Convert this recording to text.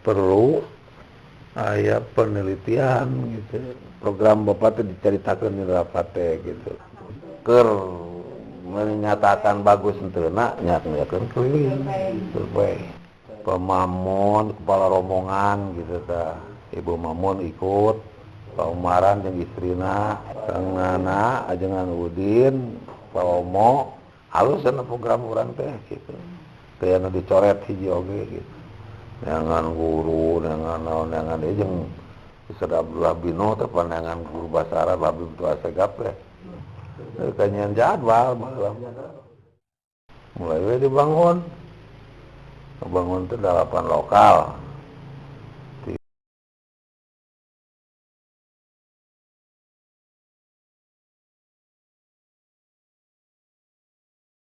perlu aya penelitian gitu. Program Bapak teh diceritakeun di rapat teh gitu. Keur menyatakan bagus enteuna nya ngakeun keliling survei. Pemamun kepala rombongan gitu tah. Ibu Mamun ikut, Pak Umaran jeung istrina, Kang Nana ajengan Udin, Pak Omo, halus cenah program urang teh gitu. Teu anu dicoret hiji oge gitu. Neangan guru, neangan naon, neangan ieu jeung Ustaz Abdullah Bino teh pandangan guru bahasa Arab Habib Tua Segap teh. Kanyian jadwal malam. Mulai we dibangun. Bangun itu 8 lokal.